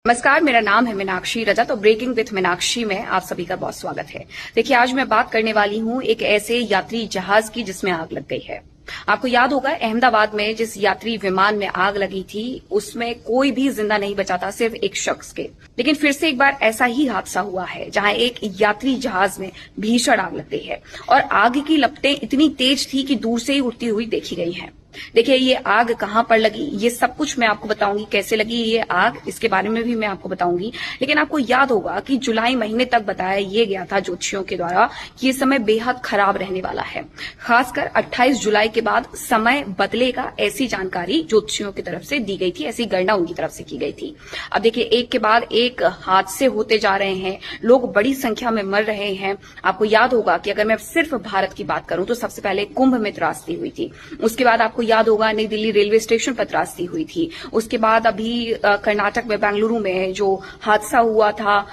नमस्कार, मेरा नाम है मीनाक्षी रजत और ब्रेकिंग विथ मीनाक्षी में आप सभी का बहुत स्वागत है। देखिए, आज मैं बात करने वाली हूं एक ऐसे यात्री जहाज की जिसमें आग लग गई है। आपको याद होगा, अहमदाबाद में जिस यात्री विमान में आग लगी थी उसमें कोई भी जिंदा नहीं बचा था, सिर्फ एक शख्स के। लेकिन फिर से एक बार ऐसा ही हादसा हुआ है जहां एक यात्री जहाज में भीषण आग लग गई है और आग की लपटें इतनी तेज थी कि दूर से ही उड़ती हुई देखी गई हैं। देखिए, ये आग कहां पर लगी, ये सब कुछ मैं आपको बताऊंगी। कैसे लगी ये आग, इसके बारे में भी मैं आपको बताऊंगी। लेकिन आपको याद होगा कि जुलाई महीने तक बताया ये गया था ज्योतिषियों के द्वारा कि ये समय बेहद खराब रहने वाला है। खासकर 28 जुलाई के बाद समय बदलेगा, ऐसी जानकारी ज्योतिषियों की तरफ से दी गई थी, ऐसी गणना उनकी तरफ से की गई थी। अब देखिए, एक के बाद एक हादसे होते जा रहे हैं, लोग बड़ी संख्या में मर रहे हैं। आपको याद होगा कि अगर मैं सिर्फ भारत की बात करूं तो सबसे पहले कुंभ में त्रासदी हुई थी। उसके बाद आपको याद होगा नई दिल्ली रेलवे स्टेशन पर त्रासदी हुई थी। उसके बाद अभी कर्नाटक में बेंगलुरु में जो हादसा हुआ था,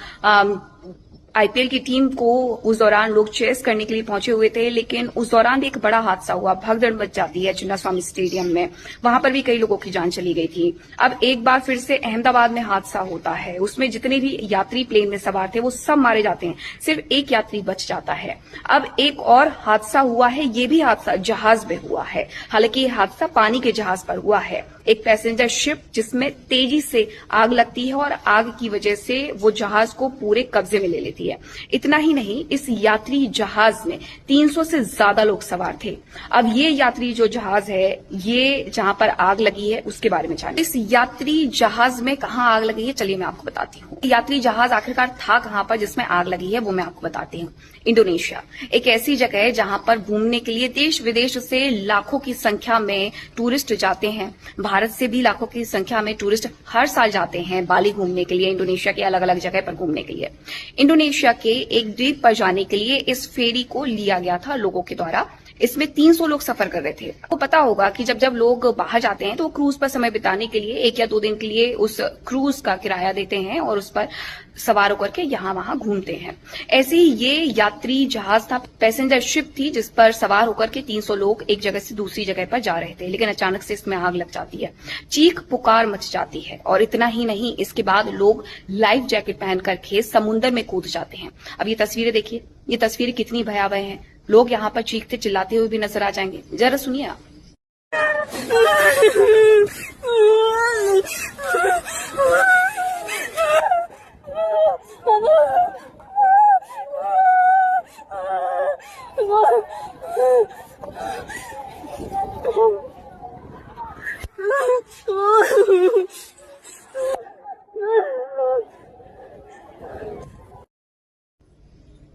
आईपीएल की टीम को उस दौरान लोग चेस करने के लिए पहुंचे हुए थे, लेकिन उस दौरान भी एक बड़ा हादसा हुआ, भगदड़ मच जाती है चिन्नास्वामी स्टेडियम में। वहां पर भी कई लोगों की जान चली गई थी। अब एक बार फिर से अहमदाबाद में हादसा होता है, उसमें जितने भी यात्री प्लेन में सवार थे वो सब मारे जाते हैं, सिर्फ एक यात्री बच जाता है। अब एक और हादसा हुआ है, ये भी हादसा जहाज में हुआ है। हालांकि ये हादसा पानी के जहाज पर हुआ है, एक पैसेंजर शिप जिसमें तेजी से आग लगती है और आग की वजह से वो जहाज को पूरे कब्जे में ले लेती है। इतना ही नहीं, इस यात्री जहाज में 300 से ज्यादा लोग सवार थे। अब ये यात्री जो जहाज है, ये जहां पर आग लगी है उसके बारे में जानिए। इस यात्री जहाज में कहां आग लगी है, चलिए मैं आपको बताती हूँ। यात्री जहाज आखिरकार था कहां पर जिसमें आग लगी है, वो मैं आपको बताती हूँ। इंडोनेशिया एक ऐसी जगह है जहां पर घूमने के लिए देश विदेश से लाखों की संख्या में टूरिस्ट जाते हैं। भारत से भी लाखों की संख्या में टूरिस्ट हर साल जाते हैं बाली घूमने के लिए, इंडोनेशिया के अलग अलग जगह पर घूमने के लिए। इंडोनेशिया के एक द्वीप पर जाने के लिए इस फेरी को लिया गया था लोगों के द्वारा। इसमें 300 लोग सफर कर रहे थे। आपको पता होगा कि जब जब लोग बाहर जाते हैं तो क्रूज पर समय बिताने के लिए 1 या 2 दिन के लिए उस क्रूज का किराया देते हैं और उस पर सवार होकर के यहां वहां घूमते हैं। ऐसे ही ये यात्री जहाज था, पैसेंजर शिप थी जिस पर सवार होकर के 300 लोग एक जगह से दूसरी जगह पर जा रहे थे। लेकिन अचानक से इसमें आग लग जाती है, चीख पुकार मच जाती है। और इतना ही नहीं, इसके बाद लोग लाइफ जैकेट पहन करके समुद्र में कूद जाते हैं। अब ये तस्वीरें देखिए, ये तस्वीरें कितनी भयावह हैं। लोग यहाँ पर चीखते चिल्लाते हुए भी नजर आ जाएंगे, जरा सुनिए आप।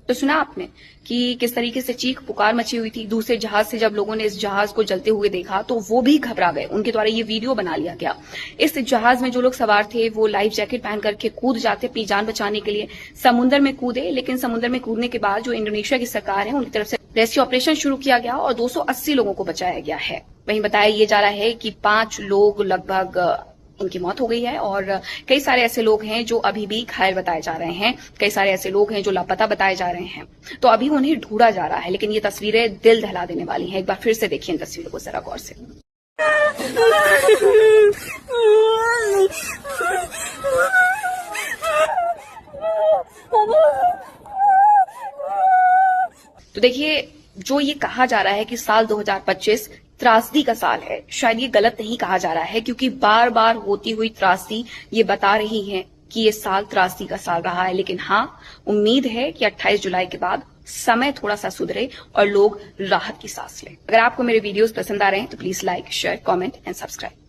तो सुना आपने कि किस तरीके से चीख पुकार मची हुई थी। दूसरे जहाज से जब लोगों ने इस जहाज को जलते हुए देखा तो वो भी घबरा गए। उनके द्वारा ये वीडियो बना लिया गया। इस जहाज में जो लोग सवार थे वो लाइफ जैकेट पहन करके कूद जाते अपनी जान बचाने के लिए, समुद्र में कूदे। लेकिन समुद्र में कूदने के बाद जो इंडोनेशिया की सरकार है उनकी तरफ से रेस्क्यू ऑपरेशन शुरू किया गया और 280 लोगों को बचाया गया है। वहीं बताया ये जा रहा है कि 5 लोग लगभग उनकी मौत हो गई है और कई सारे ऐसे लोग हैं जो अभी भी घायल बताए जा रहे हैं। कई सारे ऐसे लोग हैं जो लापता बताए जा रहे हैं, तो अभी उन्हें ढूंढा जा रहा है। लेकिन ये तस्वीरें दिल दहला देने वाली हैं। एक बार फिर से देखिए इन तस्वीरों को जरा गौर से। तो देखिए, जो ये कहा जा रहा है कि साल 2025 त्रासदी का साल है, शायद ये गलत नहीं कहा जा रहा है, क्योंकि बार बार होती हुई त्रासदी ये बता रही है कि ये साल त्रासदी का साल रहा है। लेकिन हाँ, उम्मीद है कि 28 जुलाई के बाद समय थोड़ा सा सुधरे और लोग राहत की सांस लें। अगर आपको मेरे वीडियोस पसंद आ रहे हैं तो please like, share, comment and subscribe.